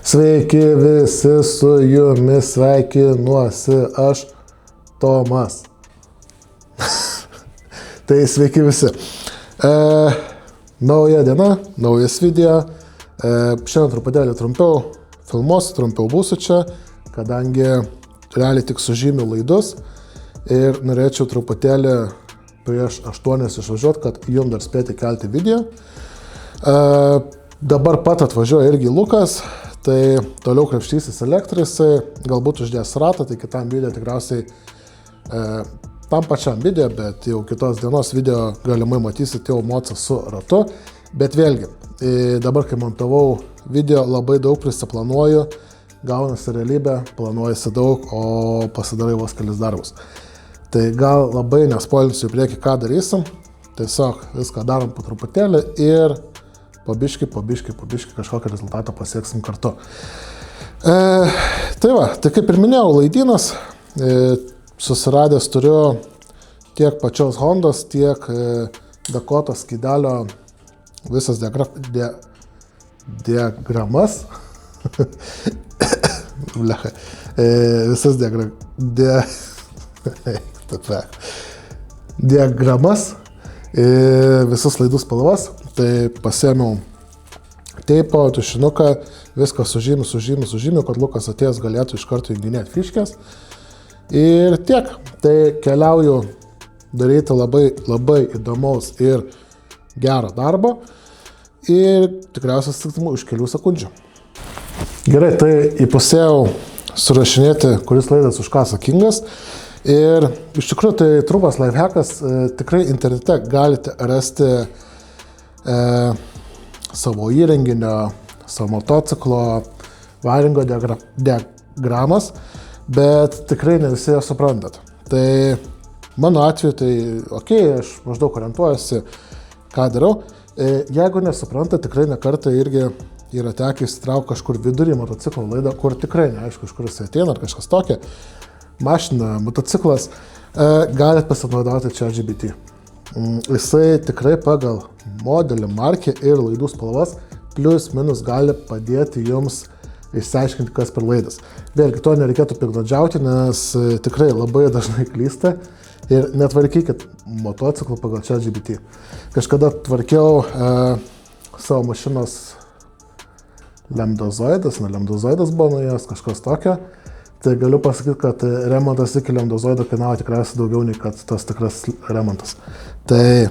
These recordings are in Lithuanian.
Sveiki visi, su jumis sveikinuosi aš, Tomas. Tai sveiki visi. Nauja diena, naujas video. Šiandien truputėlį trumpiau filmuosiu, trumpiau būsiu čia, kadangi realiai tik sužymiu laidus ir norėčiau truputėlį prieš 8 išvažiuoti, kad jums dar spėti kelti video. Dabar pat atvažiuoja irgi Lukas, tai toliau krapštysis elektrisai, galbūt uždės ratą, tai kitam video tikriausiai tam pačiam video, bet jau kitos dienos video galimai matysit jau mocą su ratu. Bet vėlgi, dabar kai montavau video, labai daug prisiplanuoju, gaunasi realybė, planuojasi daug, o pasidarai vos kelis darbus. Tai gal labai nespoilinsiu į priekį, ką darysim, tiesiog viską darom po truputėlį ir po biškį kažkokį rezultatą pasieksim kartu. Tai va, tai kaip ir minėjau, laidynas, susiradęs turiu tiek pačios Hondos, tiek Dakotos skydelio visas diagramas. Visas diagramas, visas laidų spalvas, tai pasėmiau teipo, tušinuką, viską sužymiu, kad Lukas atėjęs galėtų iš karto junginėti fiškės. Ir tiek, tai keliauju daryti labai įdomaus ir gero darbo ir tikriausiai susitiktume už kelių sekundžių. Gerai, tai įpusėjau surašinėti, kuris laidas už ką atsakingas. Ir iš tikrųjų tai trumpas lifehackas, tikrai internete galite rasti savo įrenginio, savo motociklo, varingo diagramas, bet tikrai ne visi ją suprantat. Tai mano atveju tai aš maždaug orientuojuosi, ką darau. Jeigu nesuprantat, tikrai nekartą irgi yra tekę įsitraukti kažkur vidurį motociklo laidą, kur tikrai neaišku, iš kur jis ateina ar kažkas tokia. Mašina, motociklas, galite pasinaudoti ChatGPT. Jisai tikrai pagal modelį, markę ir laidų spalvas plius minus gali padėti jums išsiaiškinti, kas per laidas. Vėlgi, to nereikėtų piktnaudžiauti, nes tikrai labai dažnai klysta ir netvarkykit motociklų pagal ChatGPT. Kažkada tvarkiau savo mašinos lemdozoidas buvo nuėjęs, kažkas tokio. Tai galiu pasakyti, kad remontas iki lemdozoido kainavo tikriausiai daugiau nei kad tas tikras remontas. Tai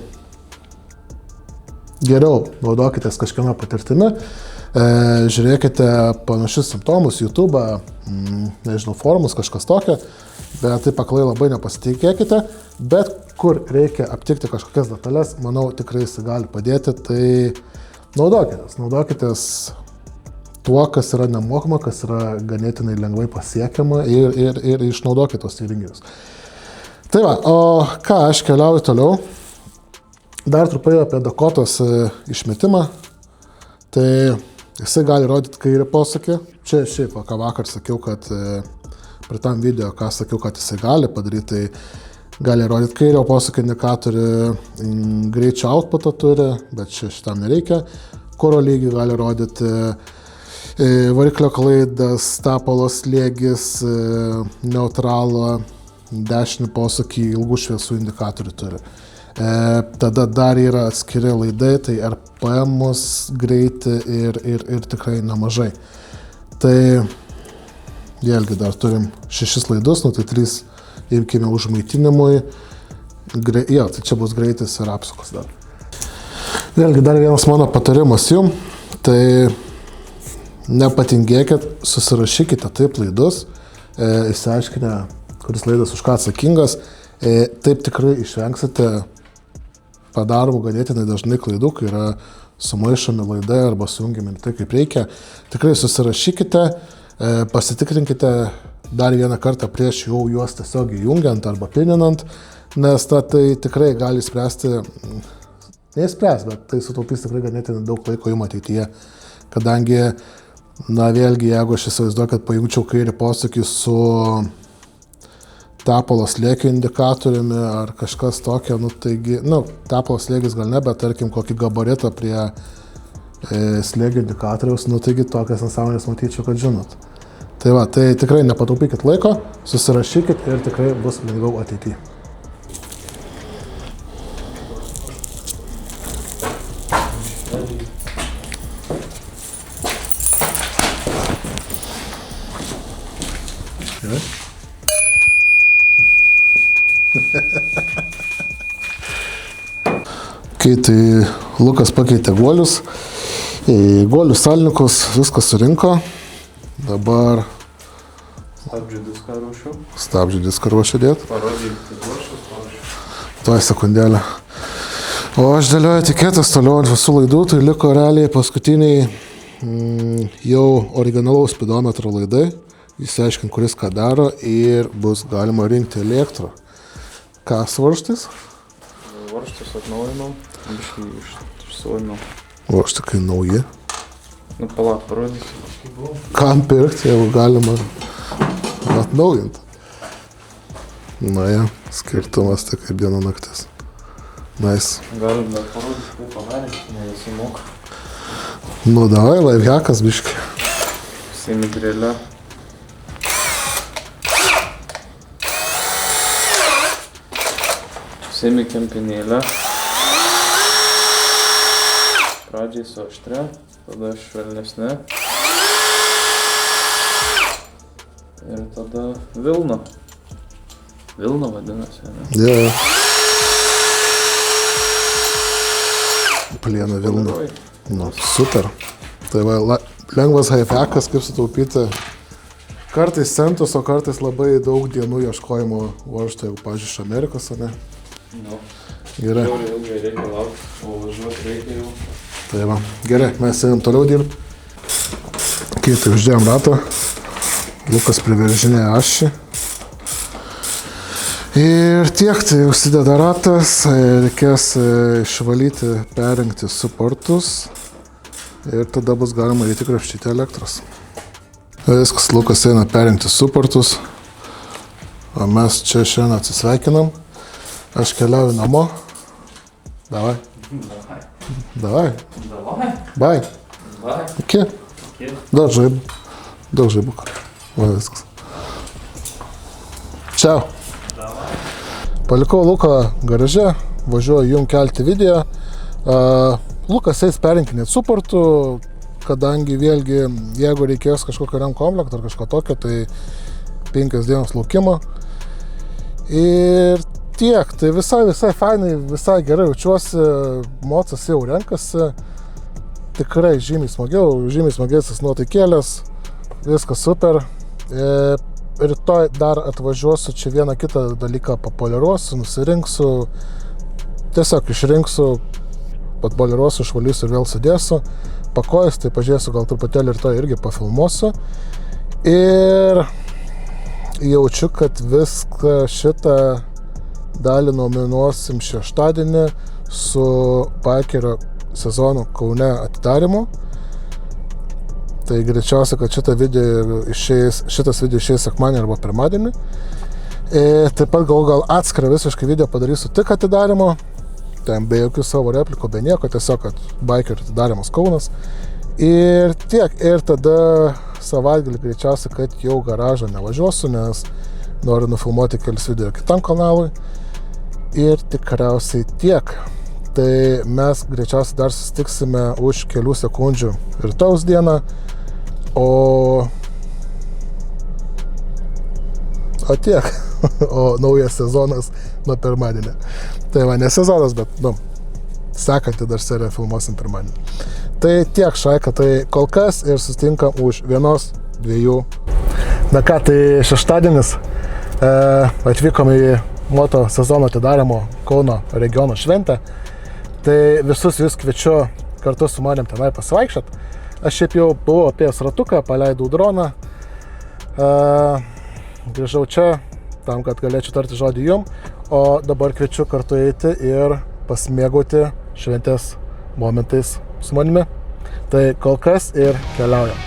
geriau naudokitės kažkieno patirtimi, žiūrėkite panašius simptomus, YouTube, nežinau, forumus, kažkas tokio, bet taip aklai labai nepasitikėkite, bet kur reikia aptikti kažkokias detalės, manau, tikrai jis gali padėti, tai naudokitės tuo, kas yra nemokama, kas yra ganėtinai lengvai pasiekiama ir išnaudokite tos įrenginius. Tai va, o ką aš keliauju toliau, dar trupai apie Dakotos išmetimą, tai jisai gali rodyti kairį posūkį. Čia šiaip, ką vakar sakiau, kad prie tam video, ką sakiau, kad jisai gali padaryti, tai gali rodyti kairio posūkį indikatorių, greičio outputą turi, bet šitam nereikia. Kuro lygį gali rodyti, variklio klaidas, tepalo slėgis, neutralo, dešinį posūkį, ilgų šviesų indikatorių turi. Tada dar yra atskiri laidai, tai RPM-us, greitį ir tikrai nemažai. Tai vėlgi dar turim 6 laidus, tai 3 imkime užmaitinimui. Tai čia bus greitis ir apsukos dar. Vėlgi dar vienas mano patarimas jums, tai nepatingėkit, susirašykite taip laidus, išsiaiškinę, kuris laidas už ką atsakingas, taip tikrai išvengsite padaromų ganėtinai dažnai klaidų, kai yra sumaišomi laidai arba sujungiami tai kaip reikia. Tikrai susirašykite, pasitikrinkite dar vieną kartą prieš jau juos tiesiog įjungiant arba pininant, nes tai tikrai gali spręsti, bet tai sutaupys tikrai ganėtinai daug laiko jums ateityje, kadangi vėlgi, jeigu aš įsivaizduoju, kad pajungčiau kairį posūkį su tepalo slėgio indikatoriumi ar kažkas tokio, taigi, tepalo slėgis gal ne, bet tarkim kokį gabaritą prie slėgio indikatoriaus, nu taigi tokias nesąmonės matyčiau, kad žinot. Tai va, tai tikrai nepataupykit laiko, susirašykit ir tikrai bus lengviau ateityje. Kai tai Lukas pakeitė guolius, guolių salnikus, viską surinko, dabar stabdžių diską ruošiu dėt. Tuoj sekundėlę. O aš dėlioju etiketas toliau ant visų laidų, tai liko realiai paskutiniai jau originalaus spidometro laidai. Išsiaiškint, kuris ką daro ir bus galima rinkti elektrą. Ką svarštais? Varžtus atnaujinau, biškai išsilavinau. Varžtai nauji. Nu, palauk, parodysiu. Kam pirkti, jeigu galima atnaujinti? Na ja, skirtumas tai kaip diena naktis. Nice. Galim dar parodyti, kaip padaryti, ne visi moka. Nu, davai, laivhekas biškai. Sėmi grėlę. Sėmi kempinėlę. Pradžiai su aštre, tada švelnesne. Ir tada vilna. Vilna vadinasi, ne? Jo. Plieno vilna. Nu, super. Tai va, lengvas haifekas, kaip sutaupyti kartais centus, o kartais labai daug dienų ieškojimo varžto, jeigu, pavyzdžiui, iš Amerikos, ne? Nu. Gerai. Ilgai reikia laukti, o važiuoti reikia jau. Tai va, gerai, mes einam toliau dirbti. Kai tai uždėjom ratą, Lukas priveržinė ašį. Ir tiek, tai užsideda ratas, reikės išvalyti, perrinkti suportus ir tada bus galima eiti krapštyti elektros. Viskas, Lukas eina perrinkti suportus, o mes čia šiandien atsisveikinam. Aš keliauju namo. Davai. Davai. Bye. Iki. Daug žaibų. Va, viskas. Čiau. Palikau Luką garaže, važiuoju jum kelti video. Lukas eis perrinkinėti suportų, kadangi vėlgi, jeigu reikės kažkokio RAM komplekto ar kažko tokio, tai 5 dienos laukimo. Ir tiek, tai visai fainai, visai gerai jaučiuosi, mocas jau renkasi, tikrai žymiai smagesnis nuotaikėlės, viskas super. Rytoj dar atvažiuosiu, čia vieną kitą dalyką papoliruosiu, nusirinksiu, tiesiog išrinksiu, papoliruosiu, išvalysiu ir vėl sudėsiu, pakojus, tai pažiūrėsiu, gal truputėlį rytoj irgi pafilmuosiu. Ir jaučiu, kad viską šitą dalį nominuosim šeštadienį su Bikerio sezono Kaune atidarimu. Tai greičiausia, kad šitas video išeis sekmadienį arba pirmadienį. Taip pat gal atskirą visiškai video padarysiu tik atidarimo. Ten be jokių savo replikų, be nieko, tiesiog, kad Bikerio atidarimas Kaunas. Ir tiek, ir tada savaitgalį greičiausia, kad jau garažą nevažiuosiu, nes noriu nufilmuoti kelis video kitam kanalui. Ir tikriausiai tiek. Tai mes greičiausiai dar susitiksime už kelių sekundžių rytojaus dieną, o tiek. O naujas sezonas nuo pirmadienio. Tai va, ne sezonas, bet, sekantį dar seriją filmuosim pirmadienį. Tai tiek, šaika, tai kol kas ir susitinkam už 1-2. Na ką, tai šeštadienis atvykom į moto sezono atidarimo Kauno regiono šventę. Tai visus jūs kviečiu kartu su manim tenai pasivaikščiot. Aš šiaip jau buvau apėjęs ratuką, paleidau droną. Grįžau čia, tam, kad galėčiau tarti žodį jum. O dabar kviečiu kartu eiti ir pasimėgauti šventės momentais su manimi. Tai kol kas ir keliaujam.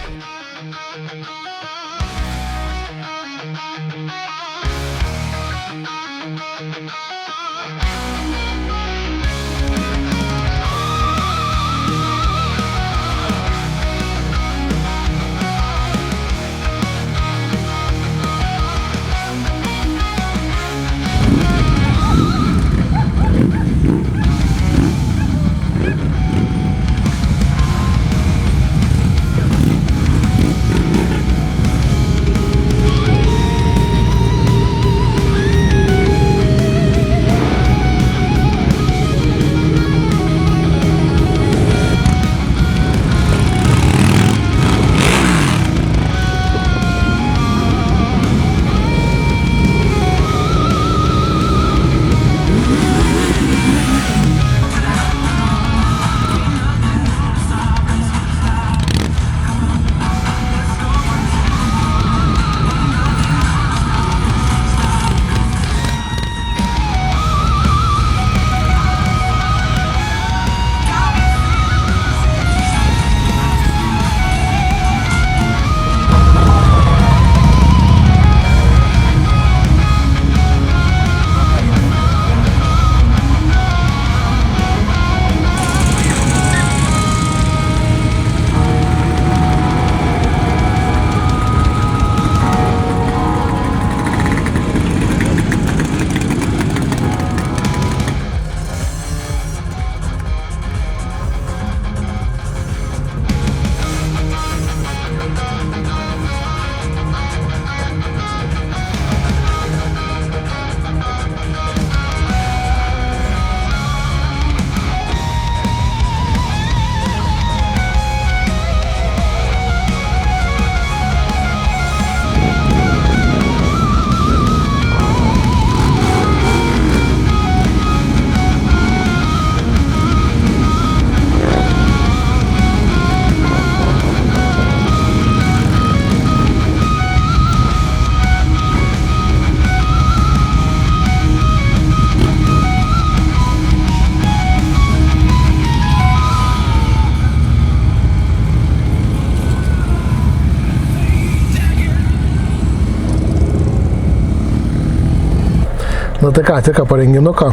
Na tai ką, tik po renginuko.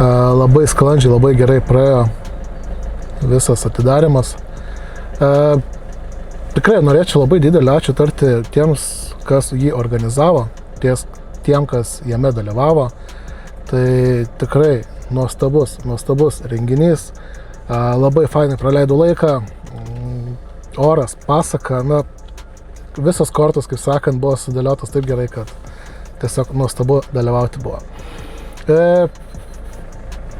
Labai sklandžiai, labai gerai praėjo visas atidarimas. Tikrai norėčiau labai didelį ačiū tarti tiems, kas jį organizavo, tiem, kas jame dalyvavo. Tai tikrai nuostabus renginys. Labai fainai praleidau laiką. Oras, pasaka, visas kortas, kaip sakant, buvo sudėliotas taip gerai, kad tiesiog nuostabu dalyvauti buvo.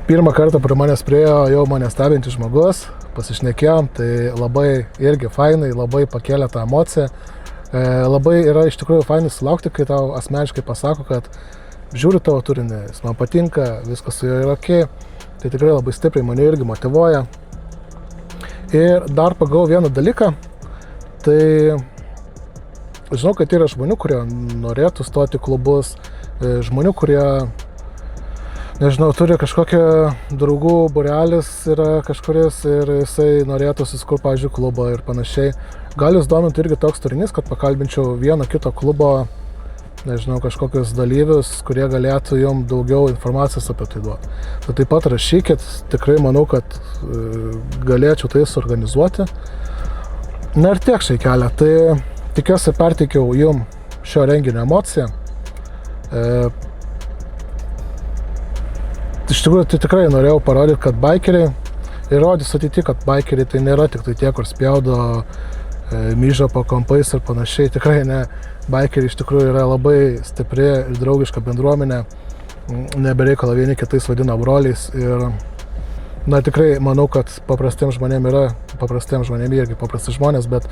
Pirmą kartą prie manęs priėjo jau mane stebinti žmogus, pasišnekėjom, tai labai irgi fainai, labai pakėlė tą emociją. Labai yra iš tikrųjų fainai sulaukti, kai tau asmeniškai pasako, kad žiūriu tavo turinį, jis man patinka, viskas su juo yra ok. Tai tikrai labai stipriai mane irgi motyvuoja. Ir dar pagavau vieną dalyką, tai žinau, kad yra žmonių, kurie norėtų stoti klubus, žmonių, kurie, nežinau, turi kažkokią draugų būrelis yra kažkuris ir jisai norėtų susikurti, pavyzdžiui, klubą ir panašiai. Gal jūs domintų irgi toks turinys, kad pakalbinčiau vieno kito klubo, nežinau, kažkokius dalyvius, kurie galėtų jums daugiau informacijos apie tai duoti. Tai taip pat rašykit, tikrai manau, kad galėčiau tai suorganizuoti. Na ir tiek šiai kelią. Tai tikiuosi perteikiau jums šio renginio emociją. Iš tikrųjų, tai tikrai norėjau parodyti, kad baikeriai, ir rodys ateityje, kad baikeriai tai nėra tik tai tie, kur spjaudo myžą po kampais ir panašiai. Tikrai ne. Baikeriai iš tikrųjų yra labai stipri ir draugiška bendruomenė. Nebereikalo vieni kitais vadina broliais. Ir tikrai manau, kad paprastiems žmonėms irgi paprasti žmonės, bet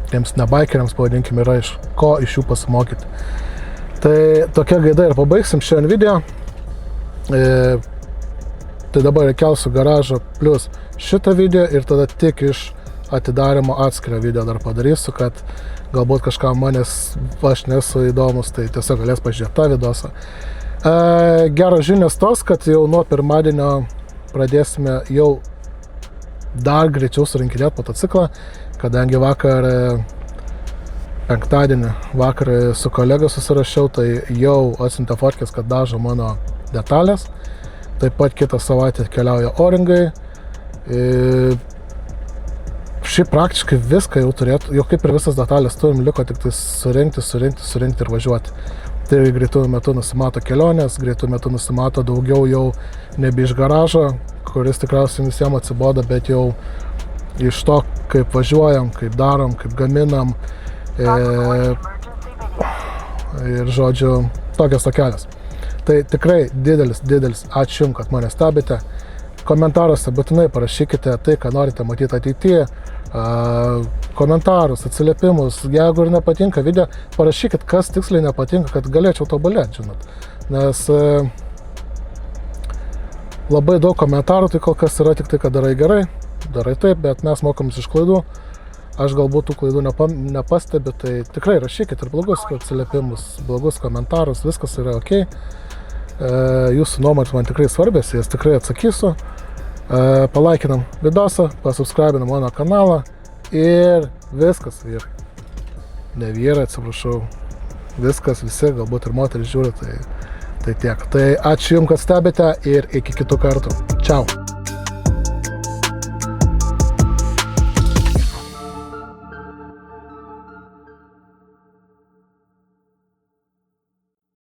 tiems ne baikeriams, pavadinkime, yra iš ko iš jų pasimokyti. Tai tokia gaida ir pabaigsim šiandien video. Tai dabar kelsiu garažą plus šitą video ir tada tik iš atidarimo atskirą video dar padarysiu, kad galbūt kažkam aš nesu įdomus, tai tiesiog galės pažiūrėti tą videosą. Geros žinios tos, kad jau nuo pirmadienio pradėsime jau dar greičiau surinkinėti motociklą, kadangi penktadienį vakar su kolega susirašiau, tai jau atsiuntė fotkės, kad dažo mano detalės. Taip pat kitą savaitę keliauja O-ringai. Šiaip praktiškai viską jau turėtų, jau kaip ir visas detalės turim, liko tik tai surinkti ir važiuoti. Tai greitų metų nusimato kelionės, greitų metų nusimato daugiau jau nebe iš garažo, kuris tikriausiai visiems atsibodo, bet jau iš to, kaip važiuojam, kaip darom, kaip gaminam. Ir žodžiu, tokios kelias. Tai tikrai didelis ačiū jums, kad mane stebite. Komentaruose būtinai parašykite tai, ką norite matyti ateityje. Komentarus, atsiliepimus. Jeigu ir nepatinka video, parašykit, kas tiksliai nepatinka, kad galėčiau tobulėti, žinot. Nes labai daug komentarų, tai kol kas yra tik tai, kad darai gerai, darai taip, bet mes mokomės iš klaidų. Aš galbūt tų klaidų nepastebiu, tai tikrai rašykit ir blogus atsiliepimus, blogus komentarus, viskas yra ok. Jūsų nuomonės man tikrai svarbės, jas tikrai atsakysiu. Palaikinam videosą, pasubscribinam mano kanalą ir viskas, vyrai. Ne vyrai, atsiprašau. Viskas, visi, galbūt ir moteris žiūri, tai tiek. Tai ačiū jums, kad stebite ir iki kitų kartų. Čiau.